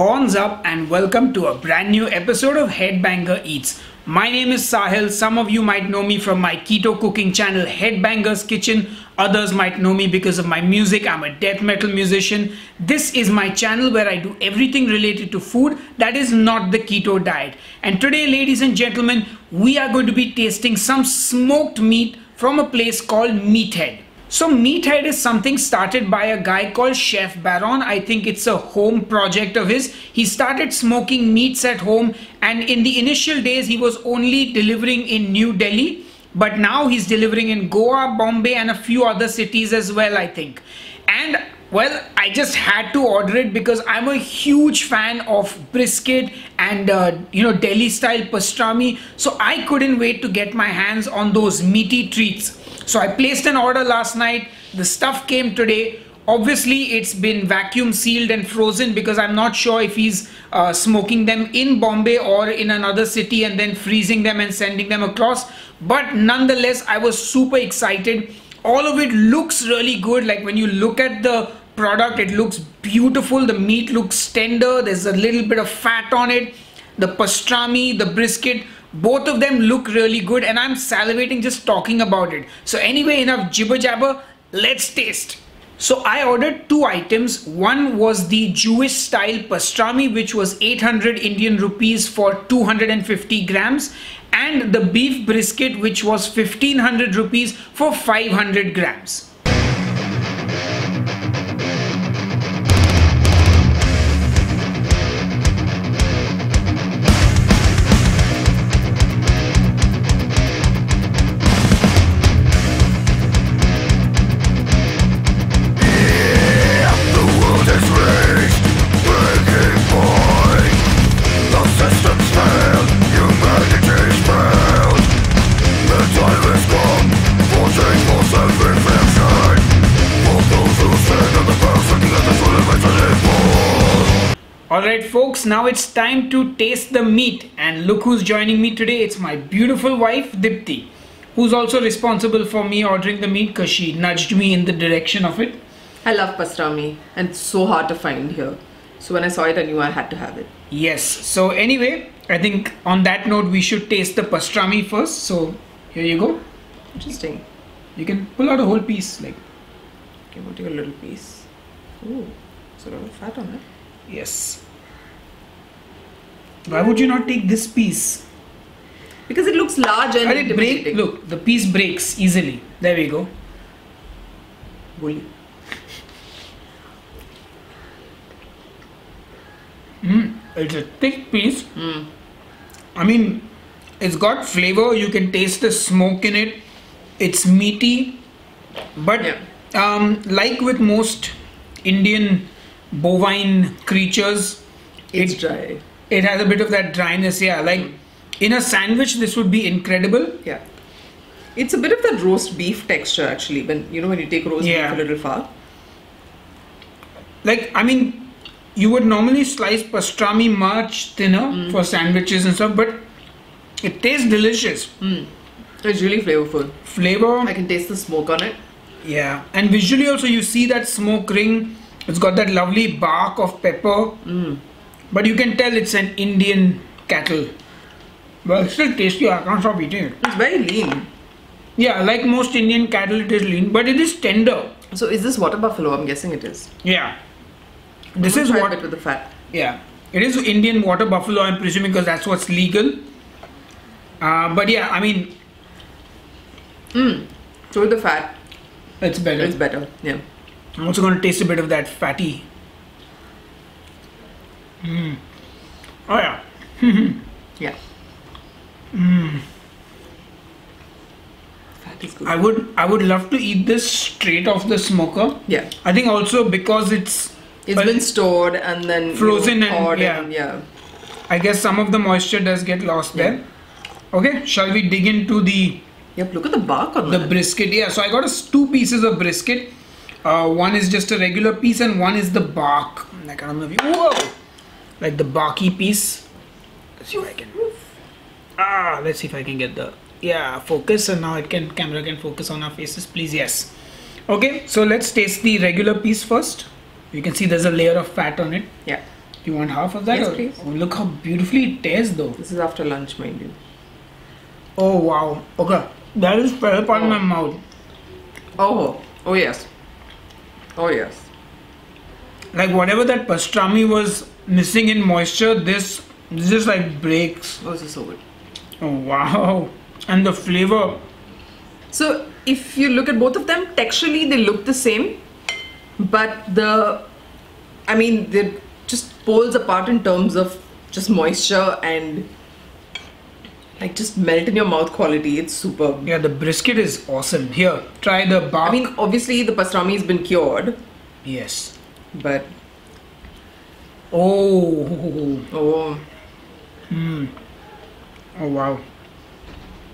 Horns up and welcome to a brand new episode of Headbanger Eats. My name is Sahil. Some of you might know me from my keto cooking channel Headbanger's Kitchen. Others might know me because of my music. I'm a death metal musician. This is my channel where I do everything related to food that is not the keto diet. And today, ladies and gentlemen, we are going to be tasting some smoked meat from a place called Meathead. So Meathead is something started by a guy called Chef Baron. I think it's a home project of his. He started smoking meats at home, and in the initial days he was only delivering in New Delhi, but now he's delivering in Goa, Bombay and a few other cities as well, I think. And well, I just had to order it because I'm a huge fan of brisket and Delhi style pastrami, so I couldn't wait to get my hands on those meaty treats. So I placed an order last night. The stuff came today. Obviously it's been vacuum sealed and frozen because I'm not sure if he's smoking them in Bombay or in another city and then freezing them and sending them across. But nonetheless, I was super excited. All of it looks really good. Like when you look at the product, it looks beautiful. The meat looks tender. There's a little bit of fat on it. The pastrami, the brisket, both of them look really good, and I'm salivating just talking about it. So anyway, enough jibber jabber, let's taste. So I ordered two items. One was the Jewish style pastrami, which was 800 Indian rupees for 250 grams, and the beef brisket, which was 1500 rupees for 500 grams. Alright folks, now it's time to taste the meat, and look who's joining me today. It's my beautiful wife Dipti, who's also responsible for me ordering the meat because she nudged me in the direction of it. I love pastrami and it's so hard to find here. So when I saw it, I knew I had to have it. Yes, so anyway, I think on that note we should taste the pastrami first. So here you go. Interesting. You can pull out a whole piece. Okay, we'll take a little piece. Ooh, there's a lot of fat on it. Yes. Why would you not take this piece? Because it looks large and intimidating. Look, the piece breaks easily. There we go. Bully. It's a thick piece. I mean, it's got flavor. You can taste the smoke in it. It's meaty, but like with most Indian bovine creatures, it's dry. It has a bit of that dryness. Yeah, like in a sandwich this would be incredible. Yeah, it's a bit of that roast beef texture actually, when you take roast beef a little far. Like, I mean, you would normally slice pastrami much thinner for sandwiches and stuff, but it tastes delicious. It's really flavorful. Flavor. I can taste the smoke on it. Yeah, and visually also you see that smoke ring. It's got that lovely bark of pepper, but you can tell it's an Indian cattle. But it's still tasty. I can't stop eating it. It's very lean. Yeah, like most Indian cattle, it is lean, but it is tender. So is this water buffalo? I'm guessing it is. Yeah, this is what. With the fat. Yeah, it is Indian water buffalo. I'm presuming because that's what's legal. But yeah, I mean, so with the fat, it's better. It's better. Yeah. I'm also going to taste a bit of that fatty. Oh yeah. Yeah. Fat is good. I would love to eat this straight off the smoker. Yeah. I think also because it's been stored and then frozen and yeah. I guess some of the moisture does get lost there. Okay, shall we dig into the Yep, look at the bark on the brisket. Yeah, so I got two pieces of brisket. One is just a regular piece and one is the bark. Like, I don't know if you, whoa! Like the barky piece. Let's see if I can. Let's see if I can get the focus, and now camera can focus on our faces, please. Yes. Okay, so let's taste the regular piece first. You can see there's a layer of fat on it. Yeah. Do you want half of that? Yes, please. Oh, look how beautifully it tastes though. This is after lunch, mind you. Oh wow. Okay. That is fell upon my mouth. Oh yes. Oh yes. Like whatever that pastrami was missing in moisture, this just like breaks. Oh, this is so good. Oh wow. And the flavor. So if you look at both of them, texturally they look the same, but they're just poles apart in terms of just moisture and like just melt in your mouth quality. It's superb. Yeah, the brisket is awesome. Here, try the bark. I mean, obviously the pastrami has been cured, yes. but Oh. oh, Oh wow.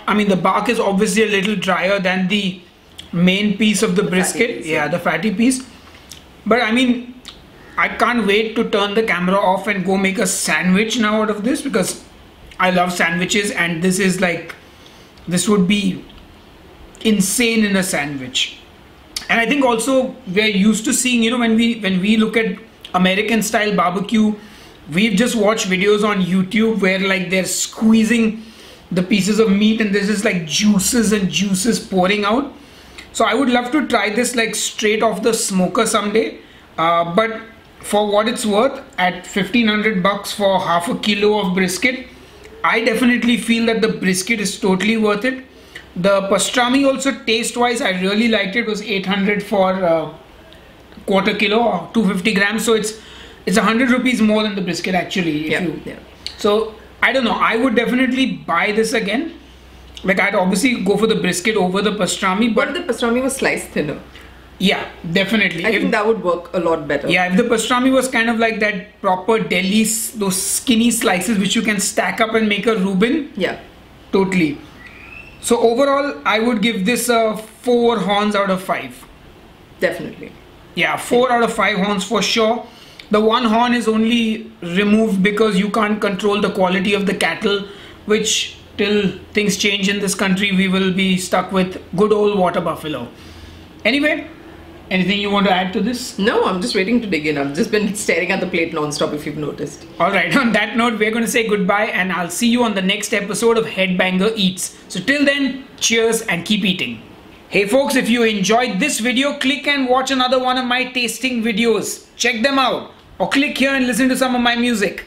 I mean, the bark is obviously a little drier than the main piece of the brisket. piece, Yeah, the fatty piece. But I mean, I can't wait to turn the camera off and go make a sandwich now out of this, because I love sandwiches, and this is like, this would be insane in a sandwich. And I think also we're used to seeing, you know, when we look at American style barbecue, we've just watched videos on YouTube where like they're squeezing the pieces of meat and there's just like juices and juices pouring out. So I would love to try this like straight off the smoker someday. But for what it's worth, at $1,500 for half a kilo of brisket, I definitely feel that the brisket is totally worth it. The pastrami also, taste wise, I really liked it. It was 800 for quarter kilo or 250 grams. So it's 100 rupees more than the brisket actually. So I don't know, I would definitely buy this again. Like I'd obviously go for the brisket over the pastrami, but the pastrami was sliced thinner. Yeah, definitely. I think that would work a lot better. Yeah, if the pastrami was kind of like that proper Delhi, those skinny slices which you can stack up and make a Reuben. Yeah. Totally. So overall, I would give this a 4 horns out of 5. Definitely. Yeah, 4 out of 5 horns for sure. The 1 horn is only removed because you can't control the quality of the cattle, which till things change in this country, we will be stuck with good old water buffalo. Anyway, anything you want to add to this? No, I'm just waiting to dig in. I've just been staring at the plate non-stop, if you've noticed. Alright, on that note, we're going to say goodbye and I'll see you on the next episode of Headbanger Eats. So till then, cheers and keep eating. Hey folks, if you enjoyed this video, click and watch another one of my tasting videos. Check them out. Or click here and listen to some of my music.